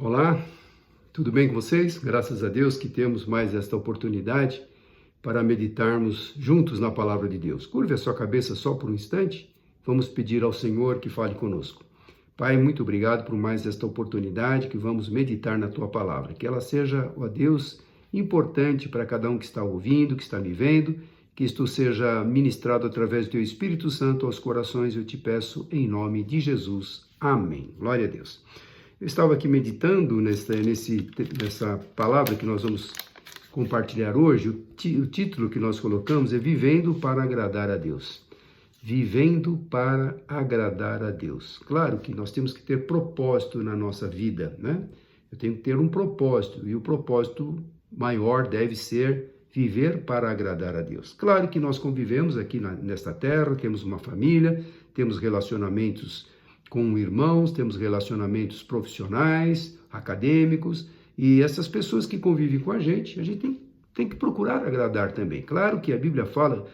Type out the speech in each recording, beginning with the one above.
Olá, tudo bem com vocês? Graças a Deus que temos mais esta oportunidade para meditarmos juntos na palavra de Deus. Curve a sua cabeça só por um instante, vamos pedir ao Senhor que fale conosco. Pai, muito obrigado por mais esta oportunidade que vamos meditar na tua palavra. Que ela seja, ó Deus, importante para cada um que está ouvindo, que está me vendo, que isto seja ministrado através do teu Espírito Santo aos corações, eu te peço em nome de Jesus. Amém. Glória a Deus. Eu estava aqui meditando nessa palavra que nós vamos compartilhar hoje. O título que nós colocamos é Vivendo para Agradar a Deus. Vivendo para agradar a Deus. Claro que nós temos que ter propósito na nossa vida, né? Eu tenho que ter um propósito, e o propósito maior deve ser viver para agradar a Deus. Claro que nós convivemos aqui nesta terra, temos uma família, temos relacionamentos com irmãos, temos relacionamentos profissionais, acadêmicos, e essas pessoas que convivem com a gente tem que procurar agradar também. Claro que a Bíblia fala,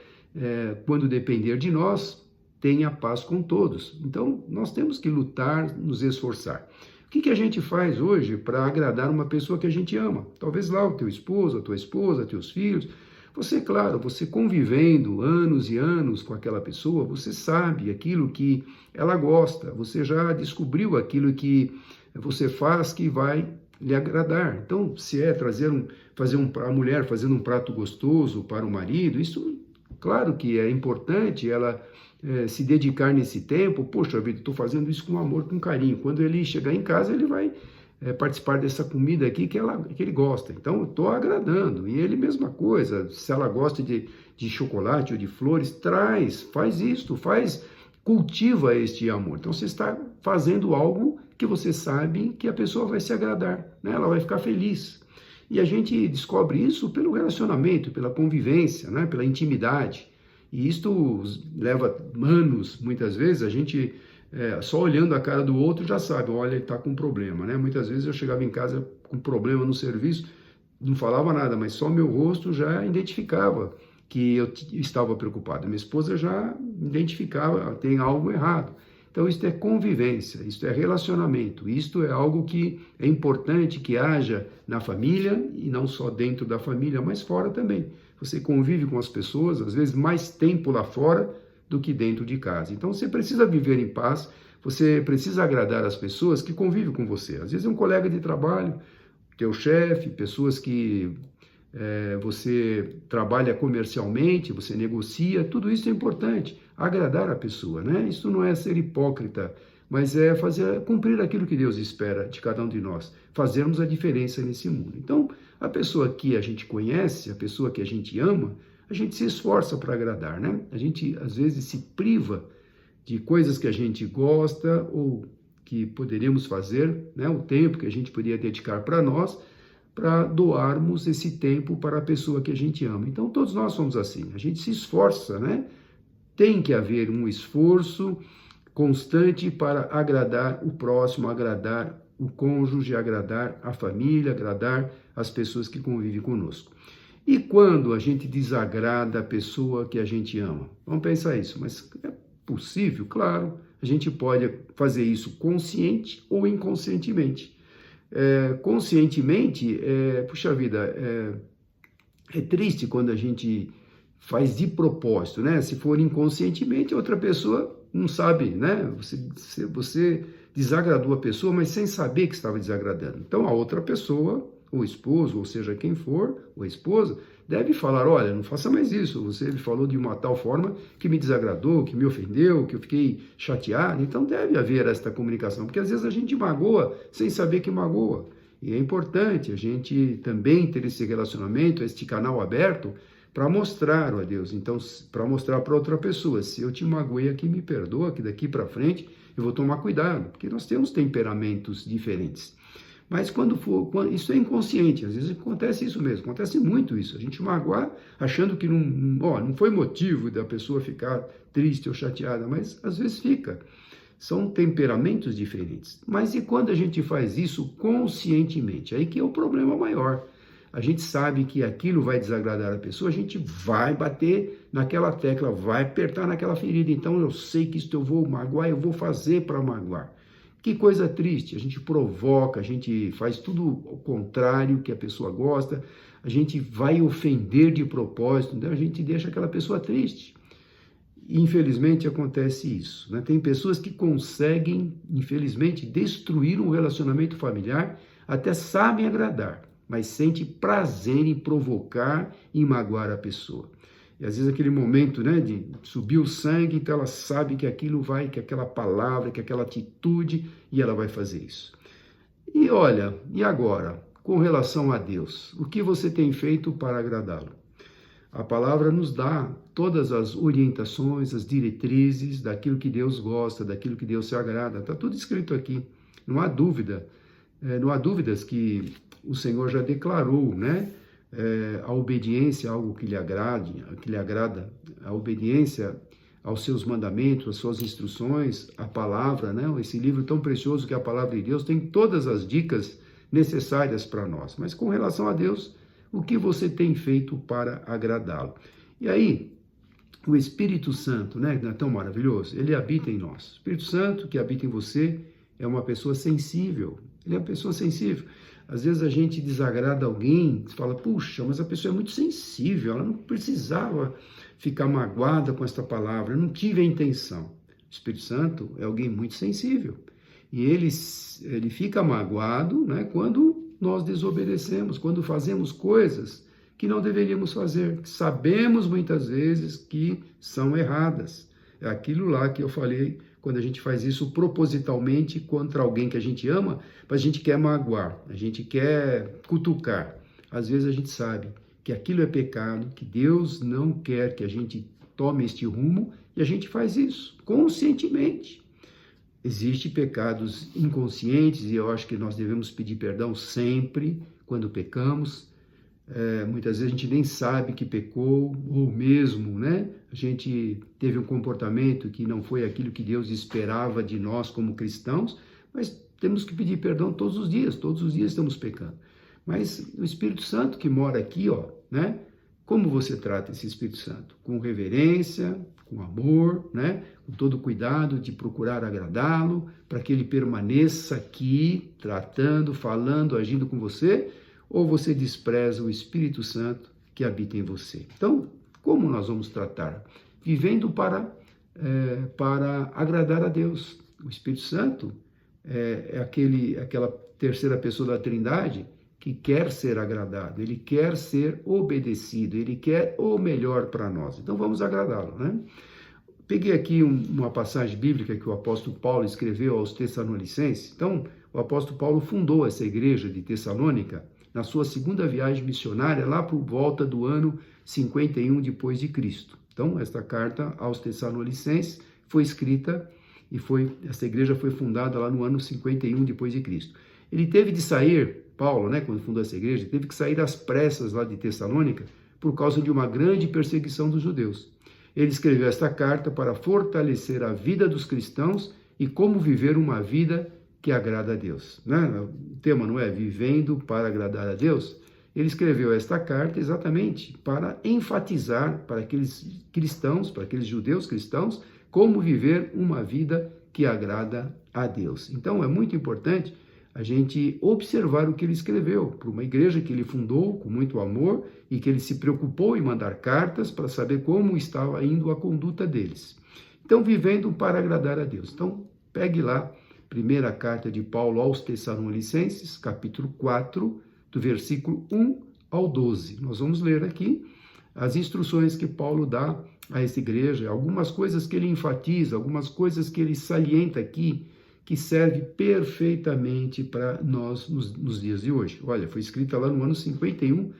quando depender de nós, tenha paz com todos. Então, nós temos que lutar, nos esforçar. O que a gente faz hoje para agradar uma pessoa que a gente ama? Talvez lá o teu esposo, a tua esposa, teus filhos. Você, claro, você convivendo anos e anos com aquela pessoa, você sabe aquilo que ela gosta, você já descobriu aquilo que você faz que vai lhe agradar. Então, se é a mulher fazendo um prato gostoso para o marido, isso, claro que é importante ela se dedicar nesse tempo. Poxa vida, estou fazendo isso com amor, com carinho. Quando ele chegar em casa, ele vai participar dessa comida aqui que ele gosta. Então, eu estou agradando. E ele, mesma coisa, se ela gosta de chocolate ou de flores, faz isto, cultiva este amor. Então, você está fazendo algo que você sabe que a pessoa vai se agradar, né? Ela vai ficar feliz. E a gente descobre isso pelo relacionamento, pela convivência, né? Pela intimidade. E isto leva anos, muitas vezes, a gente só olhando a cara do outro já sabe, olha, ele está com um problema, né? Muitas vezes eu chegava em casa com problema no serviço, não falava nada, mas só meu rosto já identificava que eu estava preocupado. Minha esposa já identificava, tem algo errado. Então, isto é convivência, isto é relacionamento, isto é algo que é importante que haja na família, e não só dentro da família, mas fora também. Você convive com as pessoas, às vezes mais tempo lá fora do que dentro de casa. Então, você precisa viver em paz, você precisa agradar as pessoas que convivem com você. Às vezes é um colega de trabalho, teu chefe, pessoas que você trabalha comercialmente, você negocia, tudo isso é importante, agradar a pessoa, né? Isso não é ser hipócrita, mas é cumprir aquilo que Deus espera de cada um de nós, fazermos a diferença nesse mundo. Então, a pessoa que a gente conhece, a pessoa que a gente ama, a gente se esforça para agradar, né? A gente, às vezes, se priva de coisas que a gente gosta ou que poderíamos fazer, né? O tempo que a gente poderia dedicar para nós, para doarmos esse tempo para a pessoa que a gente ama. Então, todos nós somos assim, a gente se esforça, né? Tem que haver um esforço constante para agradar o próximo, agradar o cônjuge, agradar a família, agradar as pessoas que convivem conosco. E quando a gente desagrada a pessoa que a gente ama? Vamos pensar isso, mas é possível? Claro, a gente pode fazer isso consciente ou inconscientemente. Conscientemente, puxa vida, é triste quando a gente faz de propósito, né? Se for inconscientemente, outra pessoa não sabe, né? Você desagradou a pessoa, mas sem saber que estava desagradando. Então, a outra pessoa, o esposo, ou seja, quem for, ou a esposa, deve falar, olha, não faça mais isso, você falou de uma tal forma que me desagradou, que me ofendeu, que eu fiquei chateado. Então deve haver esta comunicação, porque às vezes a gente magoa sem saber que magoa. E é importante a gente também ter esse relacionamento, este canal aberto, para mostrar a Deus, então, para mostrar para outra pessoa, se eu te magoei aqui, me perdoa, que daqui para frente eu vou tomar cuidado, porque nós temos temperamentos diferentes. Mas isso é inconsciente, às vezes acontece isso mesmo, acontece muito isso, a gente magoar achando que não foi motivo da pessoa ficar triste ou chateada, mas às vezes fica. São temperamentos diferentes. Mas e quando a gente faz isso conscientemente? Aí que é o problema maior. A gente sabe que aquilo vai desagradar a pessoa, a gente vai bater naquela tecla, vai apertar naquela ferida. Então eu sei que isso eu vou magoar, eu vou fazer para magoar. Que coisa triste, a gente provoca, a gente faz tudo ao contrário que a pessoa gosta, a gente vai ofender de propósito, então a gente deixa aquela pessoa triste. E, infelizmente acontece isso, né? Tem pessoas que conseguem, infelizmente, destruir um relacionamento familiar, até sabem agradar, mas sente prazer em provocar e magoar a pessoa. E às vezes aquele momento, né, de subir o sangue, então ela sabe que aquilo vai, que aquela palavra, que aquela atitude, e ela vai fazer isso. E olha, e agora, com relação a Deus, o que você tem feito para agradá-lo? A palavra nos dá todas as orientações, as diretrizes daquilo que Deus gosta, daquilo que Deus se agrada. Está tudo escrito aqui. Não há dúvida, não há dúvidas que o Senhor já declarou, né? A obediência a algo que lhe agrada, a obediência aos seus mandamentos, às suas instruções, a palavra, né? Esse livro tão precioso que é a palavra de Deus tem todas as dicas necessárias para nós. Mas com relação a Deus, o que você tem feito para agradá-lo? E aí, o Espírito Santo, né, não é tão maravilhoso? Ele habita em nós. O Espírito Santo que habita em você é uma pessoa sensível. Ele é uma pessoa sensível. Às vezes a gente desagrada alguém, fala, puxa, mas a pessoa é muito sensível, ela não precisava ficar magoada com esta palavra, eu não tive a intenção. O Espírito Santo é alguém muito sensível. E ele fica magoado, né, quando nós desobedecemos, quando fazemos coisas que não deveríamos fazer, que sabemos muitas vezes que são erradas. É aquilo lá que eu falei, quando a gente faz isso propositalmente contra alguém que a gente ama, mas a gente quer magoar, a gente quer cutucar. Às vezes a gente sabe que aquilo é pecado, que Deus não quer que a gente tome este rumo, e a gente faz isso conscientemente. Existem pecados inconscientes e eu acho que nós devemos pedir perdão sempre quando pecamos. Muitas vezes a gente nem sabe que pecou, ou mesmo, né? A gente teve um comportamento que não foi aquilo que Deus esperava de nós como cristãos, mas temos que pedir perdão todos os dias estamos pecando. Mas o Espírito Santo que mora aqui, ó, né? Como você trata esse Espírito Santo? Com reverência, com amor, né? Com todo cuidado de procurar agradá-lo, para que ele permaneça aqui, tratando, falando, agindo com você, ou você despreza o Espírito Santo que habita em você? Então, como nós vamos tratar? Vivendo para agradar a Deus. O Espírito Santo é aquela terceira pessoa da Trindade que quer ser agradado, ele quer ser obedecido, ele quer o melhor para nós. Então vamos agradá-lo, né? Peguei aqui uma passagem bíblica que o apóstolo Paulo escreveu aos Tessalonicenses. Então, o apóstolo Paulo fundou essa igreja de Tessalônica na sua segunda viagem missionária, lá por volta do ano 51 depois de Cristo. Então, esta carta aos Tessalonicenses foi escrita e essa igreja foi fundada lá no ano 51 depois de Cristo. Ele teve de sair, Paulo, né, quando fundou essa igreja, teve que sair às pressas lá de Tessalônica por causa de uma grande perseguição dos judeus. Ele escreveu esta carta para fortalecer a vida dos cristãos e como viver uma vida que agrada a Deus, né? O tema não é vivendo para agradar a Deus? Ele escreveu esta carta exatamente para enfatizar para aqueles cristãos, para aqueles judeus cristãos, como viver uma vida que agrada a Deus. Então é muito importante a gente observar o que ele escreveu para uma igreja que ele fundou com muito amor e que ele se preocupou em mandar cartas para saber como estava indo a conduta deles. Então, vivendo para agradar a Deus. Então, pegue lá, primeira carta de Paulo aos Tessalonicenses, capítulo 4, do versículo 1 ao 12. Nós vamos ler aqui as instruções que Paulo dá a essa igreja, algumas coisas que ele enfatiza, algumas coisas que ele salienta aqui, que serve perfeitamente para nós nos dias de hoje. Olha, foi escrita lá no ano 51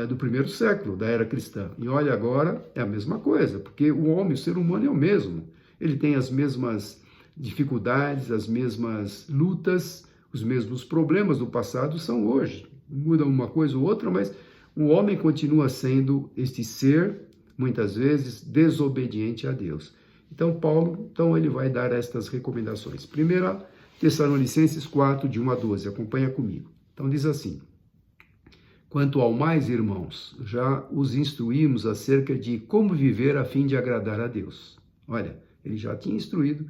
do primeiro século da era cristã. E olha, agora é a mesma coisa, porque o homem, o ser humano é o mesmo. Ele tem as mesmas dificuldades, as mesmas lutas, os mesmos problemas do passado são hoje. Muda uma coisa ou outra, mas o homem continua sendo este ser, muitas vezes, desobediente a Deus. Então, Paulo, ele vai dar estas recomendações. 1 Tessalonicenses 4, de 1 a 12, acompanha comigo. Então, diz assim: quanto ao mais, irmãos, já os instruímos acerca de como viver a fim de agradar a Deus. Olha, ele já tinha instruído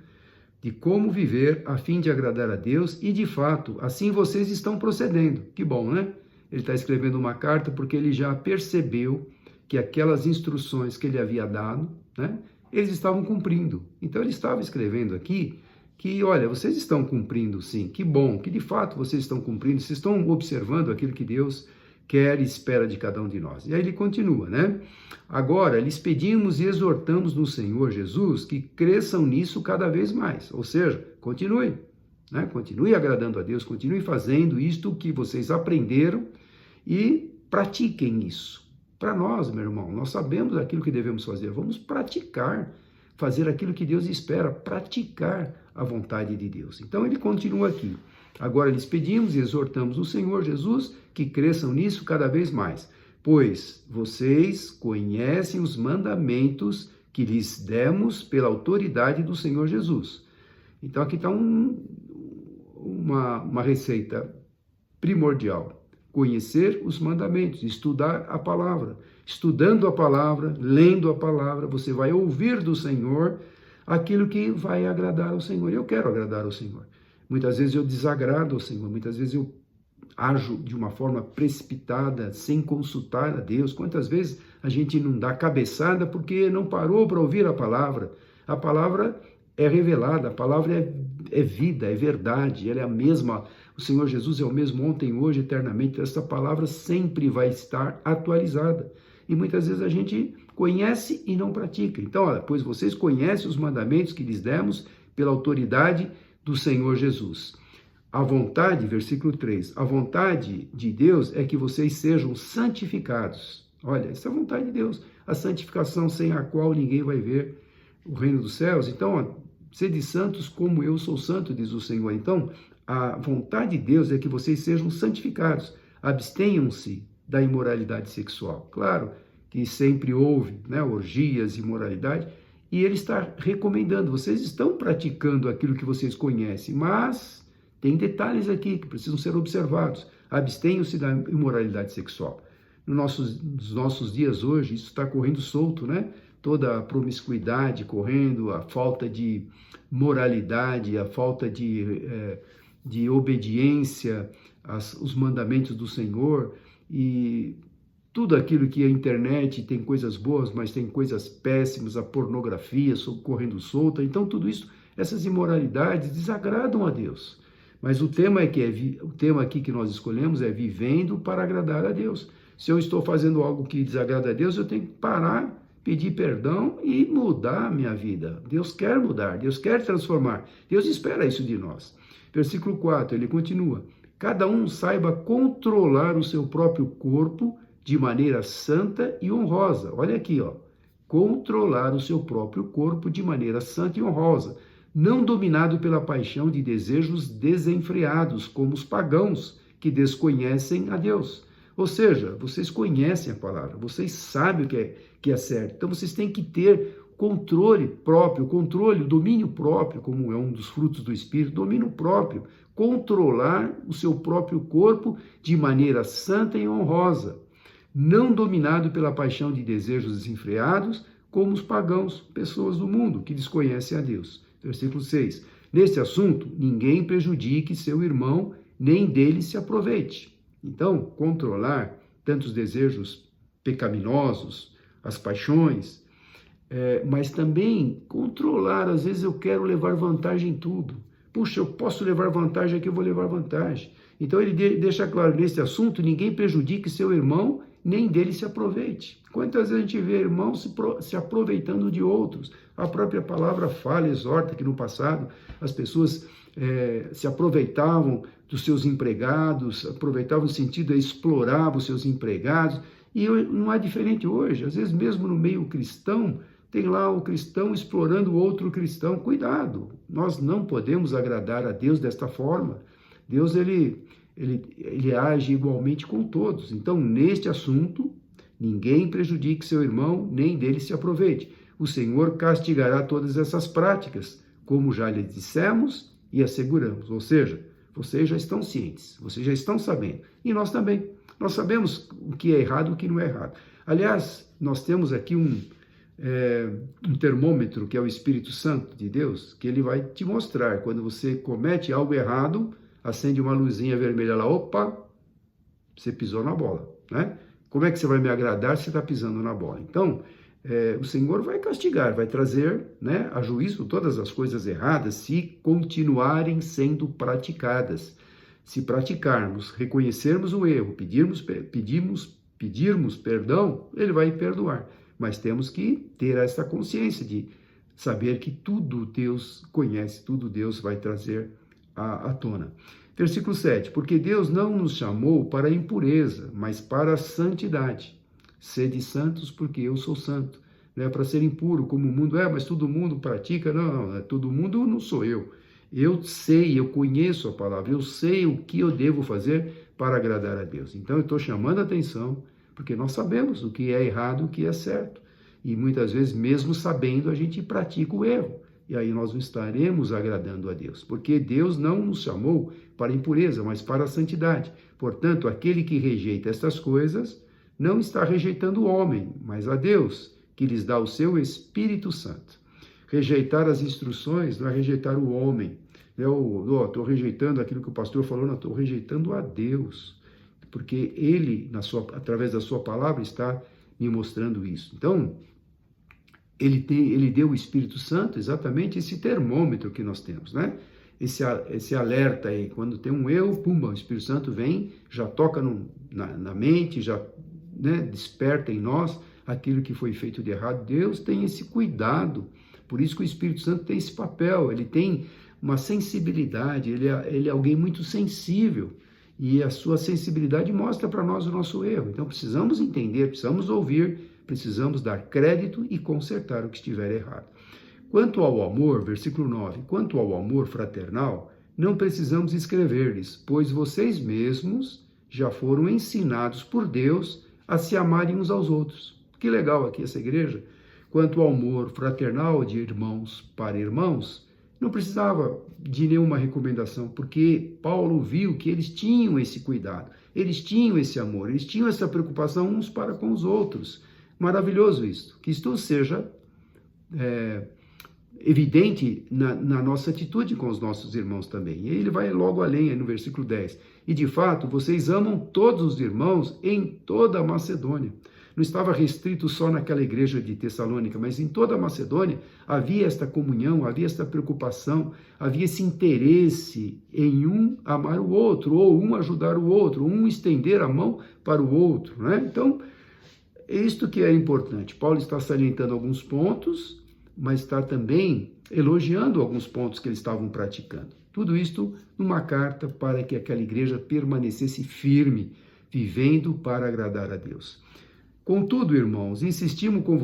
de como viver a fim de agradar a Deus e, de fato, assim vocês estão procedendo. Que bom, né? Ele está escrevendo uma carta porque ele já percebeu que aquelas instruções que ele havia dado, né, eles estavam cumprindo. Então ele estava escrevendo aqui que, olha, vocês estão cumprindo sim, que bom, que de fato vocês estão cumprindo, vocês estão observando aquilo que Deus quer e espera de cada um de nós. E aí ele continua, né? Agora, lhes pedimos e exortamos no Senhor Jesus que cresçam nisso cada vez mais. Ou seja, continue, né? Continue agradando a Deus, continue fazendo isto que vocês aprenderam e pratiquem isso. Para nós, meu irmão, nós sabemos aquilo que devemos fazer. Vamos praticar, fazer aquilo que Deus espera, praticar a vontade de Deus. Então ele continua aqui. Agora lhes pedimos e exortamos no Senhor Jesus que cresçam nisso cada vez mais, pois vocês conhecem os mandamentos que lhes demos pela autoridade do Senhor Jesus. Então aqui está uma receita primordial. Conhecer os mandamentos, estudar a palavra. Estudando a palavra, lendo a palavra, você vai ouvir do Senhor aquilo que vai agradar ao Senhor. Eu quero agradar ao Senhor. Muitas vezes eu desagrado ao Senhor, muitas vezes eu ajo de uma forma precipitada, sem consultar a Deus. Quantas vezes a gente não dá cabeçada porque não parou para ouvir a palavra? A palavra é revelada, a palavra é vida, é verdade, ela é a mesma. O Senhor Jesus é o mesmo ontem, hoje, eternamente. Essa palavra sempre vai estar atualizada. E muitas vezes a gente conhece e não pratica. Então, olha, pois vocês conhecem os mandamentos que lhes demos pela autoridade do Senhor Jesus. A vontade, versículo 3, a vontade de Deus é que vocês sejam santificados. Olha, essa é a vontade de Deus, a santificação sem a qual ninguém vai ver o reino dos céus. Então, ó, sede santos como eu sou santo, diz o Senhor. Então, a vontade de Deus é que vocês sejam santificados, abstenham-se da imoralidade sexual. Claro que sempre houve, né, orgias, imoralidade, e ele está recomendando, vocês estão praticando aquilo que vocês conhecem, mas tem detalhes aqui que precisam ser observados. Abstenham-se da imoralidade sexual. Nos nossos dias hoje, isso está correndo solto, né? Toda a promiscuidade correndo, a falta de moralidade, a falta de obediência aos mandamentos do Senhor e tudo aquilo que a internet tem coisas boas, mas tem coisas péssimas, a pornografia correndo solta. Então, tudo isso, essas imoralidades desagradam a Deus. Mas o tema aqui que nós escolhemos é vivendo para agradar a Deus. Se eu estou fazendo algo que desagrada a Deus, eu tenho que parar, pedir perdão e mudar a minha vida. Deus quer mudar, Deus quer transformar. Deus espera isso de nós. Versículo 4, ele continua. Cada um saiba controlar o seu próprio corpo de maneira santa e honrosa. Olha aqui, ó. Controlar o seu próprio corpo de maneira santa e honrosa, não dominado pela paixão de desejos desenfreados, como os pagãos que desconhecem a Deus. Ou seja, vocês conhecem a palavra, vocês sabem o que é certo. Então vocês têm que ter controle próprio, domínio próprio, como é um dos frutos do Espírito, domínio próprio, controlar o seu próprio corpo de maneira santa e honrosa, não dominado pela paixão de desejos desenfreados, como os pagãos, pessoas do mundo que desconhecem a Deus. Versículo 6. Neste assunto, ninguém prejudique seu irmão, nem dele se aproveite. Então, controlar tanto os desejos pecaminosos, as paixões, mas também controlar, às vezes eu quero levar vantagem em tudo. Puxa, eu posso levar vantagem aqui, eu vou levar vantagem. Então ele deixa claro, nesse assunto, ninguém prejudique seu irmão, nem dele se aproveite. Quantas vezes a gente vê irmãos se aproveitando de outros? A própria palavra fala, exorta que no passado as pessoas se aproveitavam dos seus empregados, aproveitavam no sentido de explorar os seus empregados, e não é diferente hoje. Às vezes mesmo no meio cristão, tem lá o cristão explorando o outro cristão. Cuidado, nós não podemos agradar a Deus desta forma. Deus, ele age igualmente com todos. Então, neste assunto, ninguém prejudique seu irmão, nem dele se aproveite. O Senhor castigará todas essas práticas, como já lhe dissemos e asseguramos. Ou seja, vocês já estão cientes, vocês já estão sabendo. E nós também. Nós sabemos o que é errado e o que não é errado. Aliás, nós temos aqui um termômetro, que é o Espírito Santo de Deus, que ele vai te mostrar. Quando você comete algo errado, acende uma luzinha vermelha lá, opa, você pisou na bola, né? Como é que você vai me agradar se você está pisando na bola? Então, o Senhor vai castigar, vai trazer, né, a juízo todas as coisas erradas se continuarem sendo praticadas. Se praticarmos, reconhecermos o erro, pedirmos perdão, ele vai perdoar. Mas temos que ter essa consciência de saber que tudo Deus conhece, tudo Deus vai trazer à tona. Versículo 7, porque Deus não nos chamou para a impureza, mas para a santidade. Sede santos, porque eu sou santo. Não é para ser impuro, como o mundo é, mas todo mundo pratica. Não, todo mundo não sou eu. Eu sei, eu conheço a palavra, eu sei o que eu devo fazer para agradar a Deus. Então eu estou chamando a atenção, porque nós sabemos o que é errado e o que é certo. E muitas vezes, mesmo sabendo, a gente pratica o erro. E aí nós não estaremos agradando a Deus, porque Deus não nos chamou para a impureza, mas para a santidade. Portanto, aquele que rejeita estas coisas não está rejeitando o homem, mas a Deus, que lhes dá o seu Espírito Santo. Rejeitar as instruções não é rejeitar o homem. Eu estou rejeitando aquilo que o pastor falou, não, estou rejeitando a Deus, porque Ele, através da sua palavra, está me mostrando isso. Então, ele deu o Espírito Santo, exatamente esse termômetro que nós temos, né? Esse alerta aí, quando tem um erro, pumba, o Espírito Santo vem, já toca na mente, já, né, desperta em nós aquilo que foi feito de errado. Deus tem esse cuidado, por isso que o Espírito Santo tem esse papel, ele tem uma sensibilidade, ele é alguém muito sensível, e a sua sensibilidade mostra para nós o nosso erro. Então precisamos entender, precisamos ouvir, precisamos dar crédito e consertar o que estiver errado. Quanto ao amor, versículo 9, quanto ao amor fraternal, não precisamos escrever-lhes, pois vocês mesmos já foram ensinados por Deus a se amarem uns aos outros. Que legal aqui essa igreja. Quanto ao amor fraternal de irmãos para irmãos, não precisava de nenhuma recomendação, porque Paulo viu que eles tinham esse cuidado, eles tinham esse amor, eles tinham essa preocupação uns para com os outros. Maravilhoso isso, que isto seja evidente na nossa atitude com os nossos irmãos também. E ele vai logo além, no versículo 10. E de fato, vocês amam todos os irmãos em toda a Macedônia. Não estava restrito só naquela igreja de Tessalônica, mas em toda a Macedônia havia esta comunhão, havia esta preocupação, havia esse interesse em um amar o outro, ou um ajudar o outro, um estender a mão para o outro, né? Então, é isto que é importante. Paulo está salientando alguns pontos, mas está também elogiando alguns pontos que eles estavam praticando. Tudo isto numa carta para que aquela igreja permanecesse firme, vivendo para agradar a Deus. Contudo, irmãos, insistimos com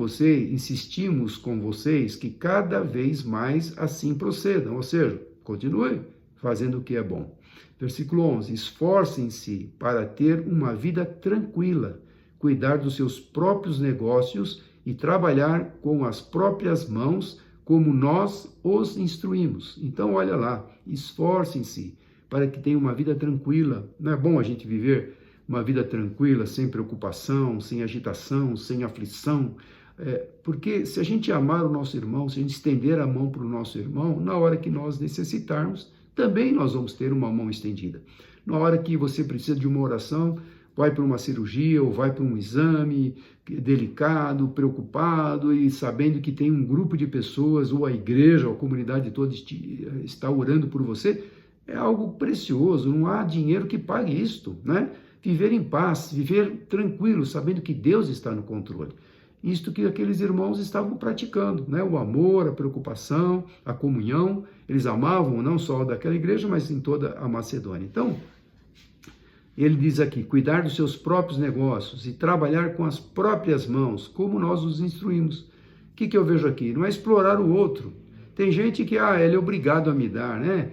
vocês que cada vez mais assim procedam, ou seja, continue fazendo o que é bom. Versículo 11, esforcem-se para ter uma vida tranquila, cuidar dos seus próprios negócios e trabalhar com as próprias mãos, como nós os instruímos. Então, olha lá, esforcem-se para que tenham uma vida tranquila. Não é bom a gente viver uma vida tranquila, sem preocupação, sem agitação, sem aflição? Porque se a gente amar o nosso irmão, se a gente estender a mão para o nosso irmão, na hora que nós necessitarmos, também nós vamos ter uma mão estendida. Na hora que você precisa de uma oração, vai para uma cirurgia ou vai para um exame delicado, preocupado e sabendo que tem um grupo de pessoas, ou a igreja, ou a comunidade toda está orando por você, é algo precioso, não há dinheiro que pague isto, né? Viver em paz, viver tranquilo, sabendo que Deus está no controle. Isto que aqueles irmãos estavam praticando, né? O amor, a preocupação, a comunhão, eles amavam não só daquela igreja, mas em toda a Macedônia. Então, ele diz aqui, cuidar dos seus próprios negócios e trabalhar com as próprias mãos, como nós os instruímos. O que eu vejo aqui? Não é explorar o outro. Tem gente que, ele é obrigado a me dar, né?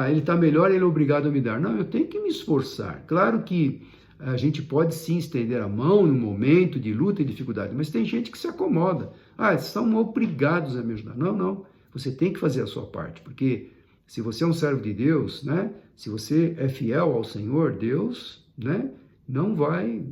Ele está melhor, ele é obrigado a me dar. Não, eu tenho que me esforçar. Claro que a gente pode sim estender a mão num momento de luta e dificuldade, mas tem gente que se acomoda. São obrigados a me ajudar. Não. Você tem que fazer a sua parte, porque se você é um servo de Deus, né? Se você é fiel ao Senhor, Deus, né? Não vai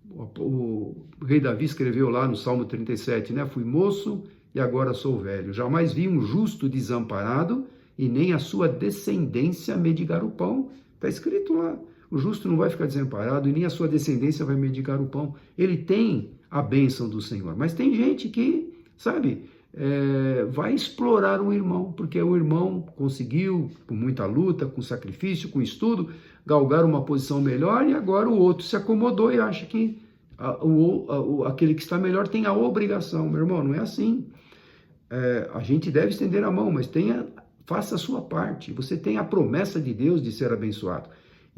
o rei Davi escreveu lá no Salmo 37, né? Fui moço e agora sou velho. Jamais vi um justo desamparado e nem a sua descendência mendigar o pão. Está escrito lá. O justo não vai ficar desamparado e nem a sua descendência vai mendigar o pão. Ele tem a bênção do Senhor. Mas tem gente que, sabe, vai explorar um irmão, porque o irmão conseguiu, com muita luta, com sacrifício, com estudo, galgar uma posição melhor e agora o outro se acomodou e acha que aquele que está melhor tem a obrigação. Meu irmão, não é assim. A gente deve estender a mão, mas faça a sua parte. Você tem a promessa de Deus de ser abençoado.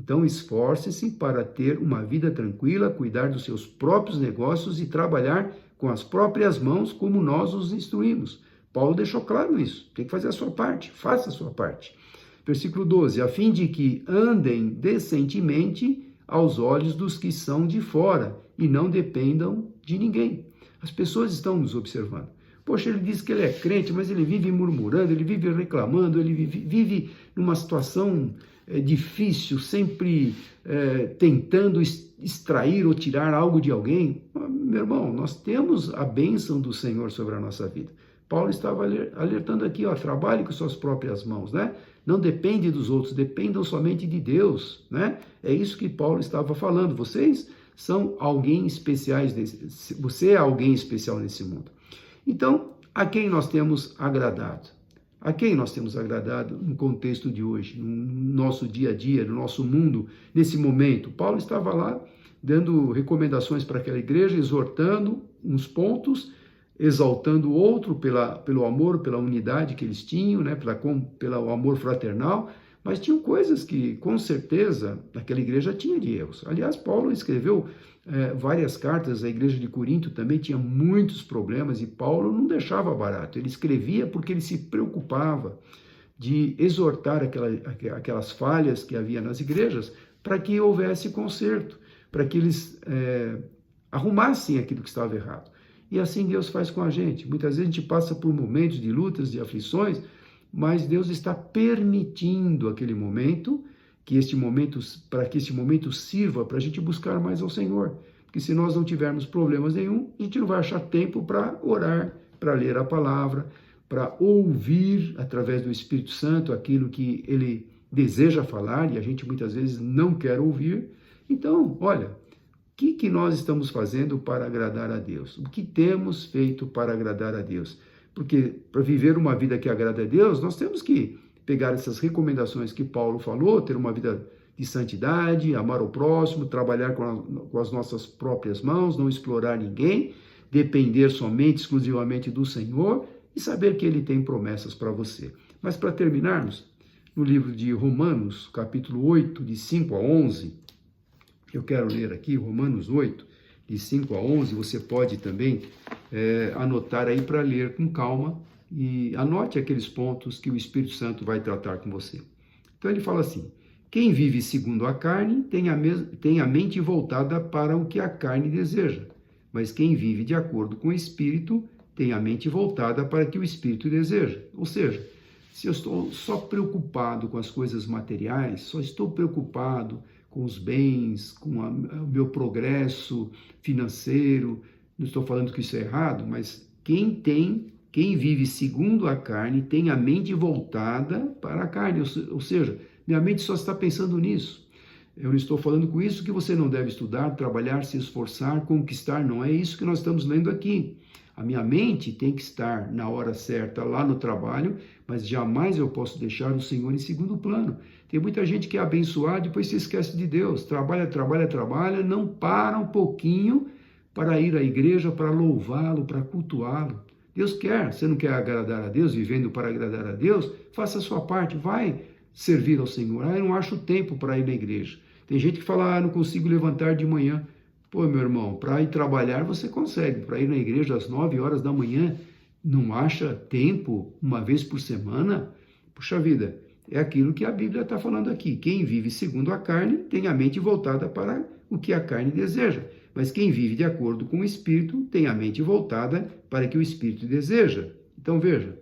Então, esforce-se para ter uma vida tranquila, cuidar dos seus próprios negócios e trabalhar com as próprias mãos, como nós os instruímos. Paulo deixou claro isso. Tem que fazer a sua parte. Faça a sua parte. Versículo 12. A fim de que andem decentemente aos olhos dos que são de fora e não dependam de ninguém. As pessoas estão nos observando. Poxa, ele diz que ele é crente, mas ele vive murmurando, ele vive reclamando, ele vive numa situação difícil, sempre tentando extrair ou tirar algo de alguém. Meu irmão, nós temos a bênção do Senhor sobre a nossa vida. Paulo estava alertando aqui, trabalhe com suas próprias mãos, né? Não depende dos outros, dependam somente de Deus, né? É isso que Paulo estava falando. Vocês são alguém especiais, você é alguém especial nesse mundo. Então, a quem nós temos agradado? A quem nós temos agradado no contexto de hoje, no nosso dia a dia, no nosso mundo, nesse momento? Paulo estava lá dando recomendações para aquela igreja, exortando uns pontos, exaltando o outro pelo amor, pela unidade que eles tinham, né, pelo amor fraternal, mas tinham coisas que, com certeza, aquela igreja tinha de erros. Aliás, Paulo escreveu várias cartas, a igreja de Corinto também tinha muitos problemas e Paulo não deixava barato. Ele escrevia porque ele se preocupava de exortar aquelas falhas que havia nas igrejas para que houvesse conserto, para que eles arrumassem aquilo que estava errado. E assim Deus faz com a gente. Muitas vezes a gente passa por momentos de lutas, de aflições, mas Deus está permitindo aquele momento, para que este momento sirva para a gente buscar mais ao Senhor. Porque se nós não tivermos problemas nenhum, a gente não vai achar tempo para orar, para ler a palavra, para ouvir através do Espírito Santo aquilo que Ele deseja falar e a gente muitas vezes não quer ouvir. Então, olha, o que nós estamos fazendo para agradar a Deus? O que temos feito para agradar a Deus? Porque para viver uma vida que agrada a Deus, nós temos que pegar essas recomendações que Paulo falou, ter uma vida de santidade, amar o próximo, trabalhar com as nossas próprias mãos, não explorar ninguém, depender somente, exclusivamente do Senhor e saber que Ele tem promessas para você. Mas para terminarmos, no livro de Romanos, capítulo 8, de 5 a 11, eu quero ler aqui Romanos 8, de 5 a 11, você pode também anotar aí para ler com calma e anote aqueles pontos que o Espírito Santo vai tratar com você. Então ele fala assim: quem vive segundo a carne tem a mente voltada para o que a carne deseja, mas quem vive de acordo com o Espírito tem a mente voltada para o que o Espírito deseja. Ou seja, se eu estou só preocupado com as coisas materiais, só estou preocupado com os bens, com o meu progresso financeiro, não estou falando que isso é errado, mas quem vive segundo a carne tem a mente voltada para a carne, ou seja, minha mente só está pensando nisso. Eu não estou falando com isso que você não deve estudar, trabalhar, se esforçar, conquistar, não é isso que nós estamos lendo aqui. A minha mente tem que estar na hora certa lá no trabalho, mas jamais eu posso deixar o Senhor em segundo plano. Tem muita gente que é abençoada e depois se esquece de Deus. Trabalha, não para um pouquinho para ir à igreja, para louvá-lo, para cultuá-lo. Deus quer, você não quer agradar a Deus, vivendo para agradar a Deus? Faça a sua parte, vai servir ao Senhor. Eu não acho tempo para ir na igreja. Tem gente que fala, não consigo levantar de manhã. Pô, meu irmão, para ir trabalhar você consegue, para ir na igreja às 9 horas da manhã, não acha tempo uma vez por semana? Puxa vida, é aquilo que a Bíblia está falando aqui. Quem vive segundo a carne tem a mente voltada para o que a carne deseja, mas quem vive de acordo com o Espírito tem a mente voltada para o que o Espírito deseja. Então veja,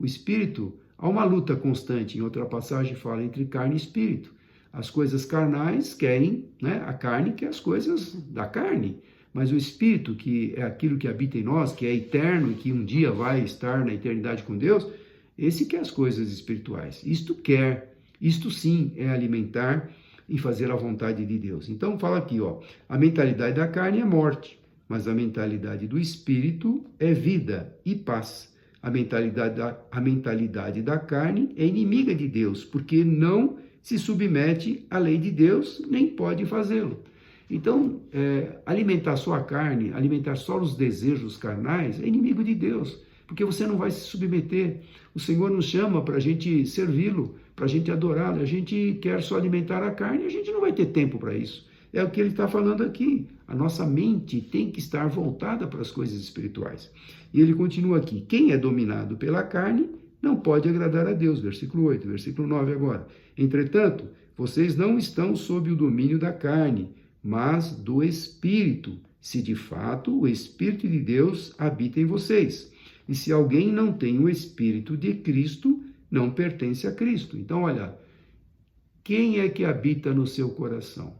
o Espírito, há uma luta constante, em outra passagem fala entre carne e Espírito. As coisas carnais querem, né? A carne quer as coisas da carne. Mas o Espírito, que é aquilo que habita em nós, que é eterno e que um dia vai estar na eternidade com Deus, esse quer as coisas espirituais. Isto sim é alimentar e fazer a vontade de Deus. Então fala aqui, ó, a mentalidade da carne é morte, mas a mentalidade do Espírito é vida e paz. A mentalidade da carne é inimiga de Deus, porque não se submete à lei de Deus, nem pode fazê-lo. Então, alimentar só a carne, alimentar só os desejos carnais, é inimigo de Deus, porque você não vai se submeter. O Senhor nos chama para a gente servi-lo, para a gente adorá-lo. A gente quer só alimentar a carne, a gente não vai ter tempo para isso. É o que ele está falando aqui. A nossa mente tem que estar voltada para as coisas espirituais. E ele continua aqui: quem é dominado pela carne não pode agradar a Deus. Versículo 8, versículo 9 agora. Entretanto, vocês não estão sob o domínio da carne, mas do Espírito, se de fato o Espírito de Deus habita em vocês. E se alguém não tem o Espírito de Cristo, não pertence a Cristo. Então, olha, quem é que habita no seu coração?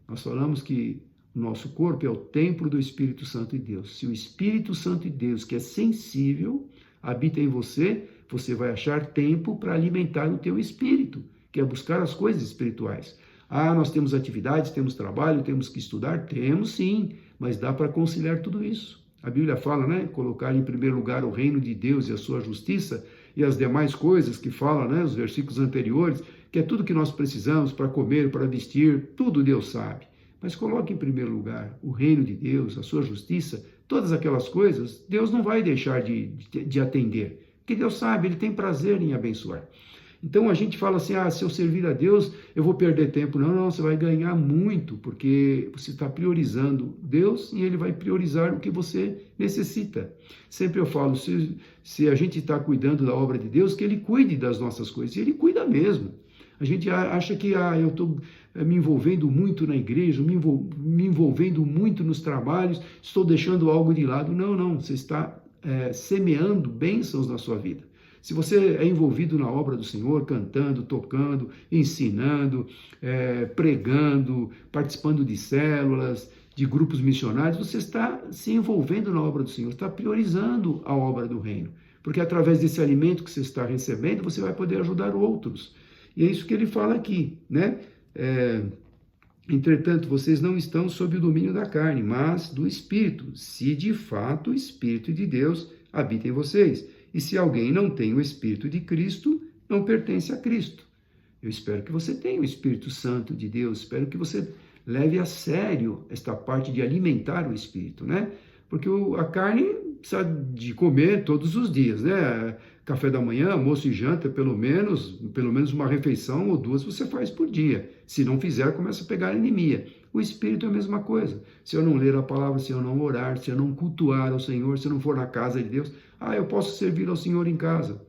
Nós falamos que o nosso corpo é o templo do Espírito Santo de Deus. Se o Espírito Santo de Deus, que é sensível, habita em você, você vai achar tempo para alimentar o teu espírito, que é buscar as coisas espirituais. Ah, nós temos atividades, temos trabalho, temos que estudar? Temos sim, mas dá para conciliar tudo isso. A Bíblia fala, né? Colocar em primeiro lugar o reino de Deus e a sua justiça e as demais coisas que fala, né? Os versículos anteriores, que é tudo que nós precisamos para comer, para vestir, tudo Deus sabe. Mas coloque em primeiro lugar o reino de Deus, a sua justiça, todas aquelas coisas, Deus não vai deixar de atender. Porque Deus sabe, Ele tem prazer em abençoar. Então a gente fala assim, se eu servir a Deus, eu vou perder tempo. Não, você vai ganhar muito, porque você está priorizando Deus e Ele vai priorizar o que você necessita. Sempre eu falo, se a gente está cuidando da obra de Deus, que Ele cuide das nossas coisas, e Ele cuida mesmo. A gente acha que eu estou me envolvendo muito na igreja, me envolvendo muito nos trabalhos, estou deixando algo de lado. Não, você está semeando bênçãos na sua vida. Se você é envolvido na obra do Senhor, cantando, tocando, ensinando, pregando, participando de células, de grupos missionários, você está se envolvendo na obra do Senhor, está priorizando a obra do reino. Porque através desse alimento que você está recebendo, você vai poder ajudar outros. E é isso que ele fala aqui, né? Entretanto, vocês não estão sob o domínio da carne, mas do Espírito, se de fato o Espírito de Deus habita em vocês. E se alguém não tem o Espírito de Cristo, não pertence a Cristo. Eu espero que você tenha o Espírito Santo de Deus, espero que você leve a sério esta parte de alimentar o Espírito, né? Porque a carne precisa de comer todos os dias, né? Café da manhã, almoço e janta, pelo menos uma refeição ou duas você faz por dia. Se não fizer, começa a pegar anemia. O Espírito é a mesma coisa. Se eu não ler a palavra, se eu não orar, se eu não cultuar ao Senhor, se eu não for na casa de Deus, eu posso servir ao Senhor em casa.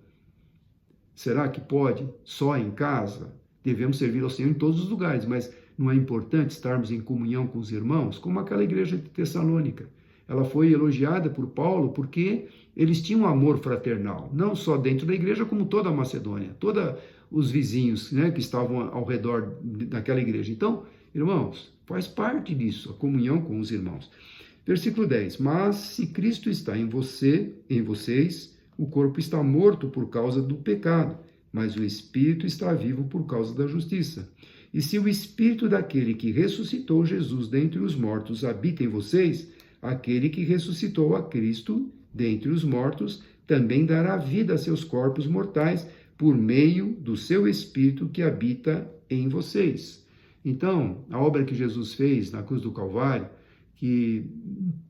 Será que pode? Só em casa? Devemos servir ao Senhor em todos os lugares, mas não é importante estarmos em comunhão com os irmãos? Como aquela igreja de Tessalônica. Ela foi elogiada por Paulo porque eles tinham um amor fraternal, não só dentro da igreja, como toda a Macedônia, todos os vizinhos, né, que estavam ao redor daquela igreja. Então, irmãos, faz parte disso, a comunhão com os irmãos. Versículo 10, mas se Cristo está em vocês, o corpo está morto por causa do pecado, mas o Espírito está vivo por causa da justiça. E se o Espírito daquele que ressuscitou Jesus dentre os mortos habita em vocês, aquele que ressuscitou a Cristo dentre os mortos também dará vida a seus corpos mortais por meio do seu Espírito que habita em vocês. Então, a obra que Jesus fez na cruz do Calvário, que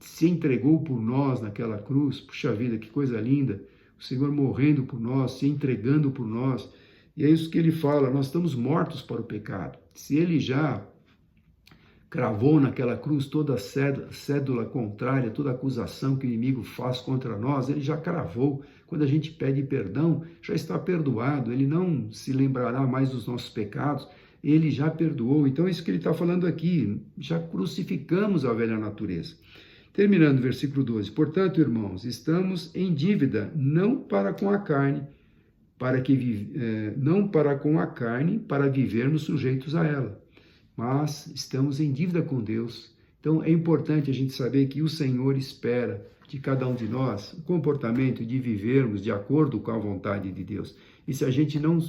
se entregou por nós naquela cruz, puxa vida, que coisa linda, o Senhor morrendo por nós, se entregando por nós, e é isso que ele fala, nós estamos mortos para o pecado. Se ele já cravou naquela cruz toda a cédula contrária, toda a acusação que o inimigo faz contra nós, ele já cravou. Quando a gente pede perdão, já está perdoado, ele não se lembrará mais dos nossos pecados, ele já perdoou. Então é isso que ele está falando aqui, já crucificamos a velha natureza. Terminando o versículo 12, portanto, irmãos, estamos em dívida, não para com a carne, não para com a carne, para vivermos sujeitos a ela, mas estamos em dívida com Deus. Então é importante a gente saber que o Senhor espera de cada um de nós o comportamento de vivermos de acordo com a vontade de Deus. E se a gente não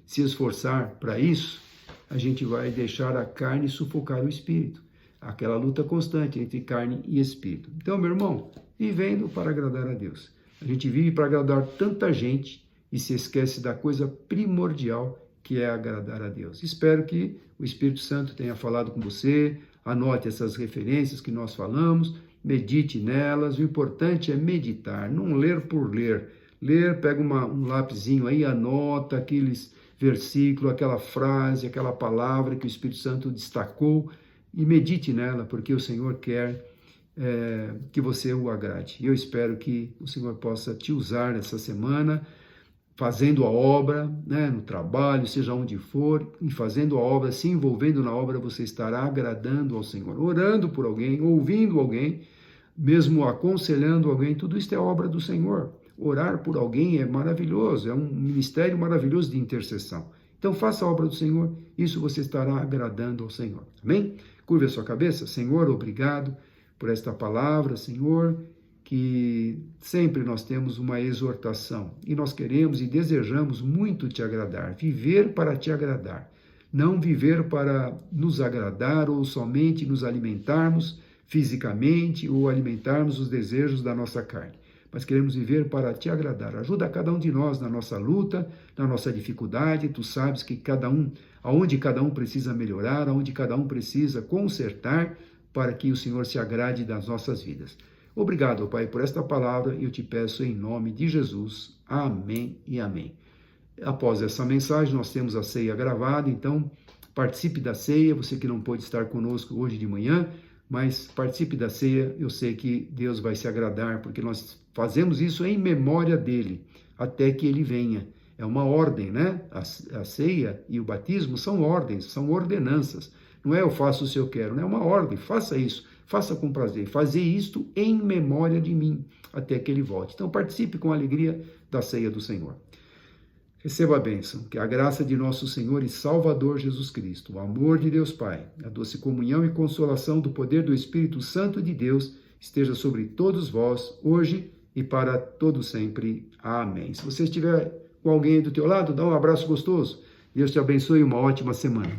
se esforçar para isso, a gente vai deixar a carne sufocar o espírito. Aquela luta constante entre carne e espírito. Então, meu irmão, vivendo para agradar a Deus. A gente vive para agradar tanta gente e se esquece da coisa primordial que é agradar a Deus. Espero que o Espírito Santo tenha falado com você, anote essas referências que nós falamos, medite nelas. O importante é meditar, não ler por ler. Ler, pega um lapisinho aí, anota aqueles versículos, aquela frase, aquela palavra que o Espírito Santo destacou e medite nela, porque o Senhor quer que você o agrade. E eu espero que o Senhor possa te usar nessa semana, fazendo a obra, no trabalho, seja onde for, e fazendo a obra, se envolvendo na obra, você estará agradando ao Senhor, orando por alguém, ouvindo alguém, mesmo aconselhando alguém, tudo isso é obra do Senhor. Orar por alguém é maravilhoso, é um ministério maravilhoso de intercessão. Então faça a obra do Senhor, isso você estará agradando ao Senhor. Amém? Curve a sua cabeça. Senhor, obrigado por esta palavra, Senhor, que sempre nós temos uma exortação e nós queremos e desejamos muito te agradar, viver para te agradar, não viver para nos agradar ou somente nos alimentarmos fisicamente ou alimentarmos os desejos da nossa carne, mas queremos viver para te agradar. Ajuda cada um de nós na nossa luta, na nossa dificuldade. Tu sabes que aonde cada um precisa melhorar, aonde cada um precisa consertar para que o Senhor se agrade das nossas vidas. Obrigado, Pai, por esta palavra e eu te peço em nome de Jesus. Amém e amém. Após essa mensagem, nós temos a ceia gravada, então participe da ceia, você que não pôde estar conosco hoje de manhã, mas participe da ceia, eu sei que Deus vai se agradar, porque nós fazemos isso em memória dele, até que ele venha. É uma ordem, né? A ceia e o batismo são ordens, são ordenanças. Não é eu faço se eu quero, não é uma ordem, faça isso, faça com prazer. Fazer isto em memória de mim, até que ele volte. Então participe com alegria da ceia do Senhor. Receba a bênção, que a graça de nosso Senhor e Salvador Jesus Cristo, o amor de Deus Pai, a doce comunhão e consolação do poder do Espírito Santo de Deus esteja sobre todos vós, hoje e para todo sempre. Amém. Se você estiver com alguém do teu lado, dá um abraço gostoso. Deus te abençoe e uma ótima semana.